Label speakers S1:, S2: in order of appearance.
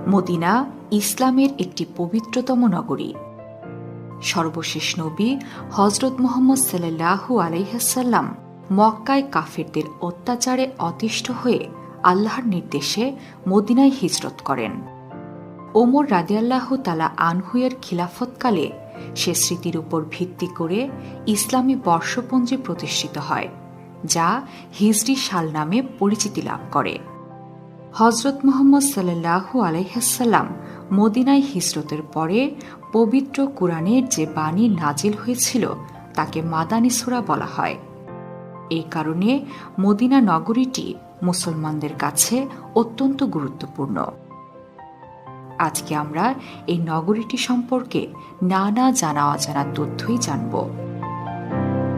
S1: Medina ইসলামের একটি পবিত্রতম নগরী। সর্বশেষ নবী হজরত মুহাম্মদ সাল্লাল্লাহু আলাইহিসাল্লাম মক্কায় কাফেরদের অত্যাচারে অতিষ্ঠ হয়ে আল্লাহর নির্দেশে মদিনায় হিজরত করেন। ওমর রাদিয়াল্লাহু তাআলা আনহু-এর খিলাফতকালে সে স্মৃতির উপর ভিত্তি করে ইসলামী বর্ষপঞ্জি প্রতিষ্ঠিত হয়, যা হিজরি সাল নামে পরিচিতি লাভ করে। হজরত মুহাম্মদ সাল্লাল্লাহু আলাইহিসাল্লাম মদিনায় হিজরতের পরে পবিত্র কুরআনের যে বাণী নাজিল হয়েছিল তাকে মাদানী সূরা বলা হয়। এই কারণে মদিনা নগরীটি মুসলমানদের কাছে অত্যন্ত গুরুত্বপূর্ণ। আজকে আমরা এই নগরীটি সম্পর্কে নানা জানা অজানা তথ্যই জানব।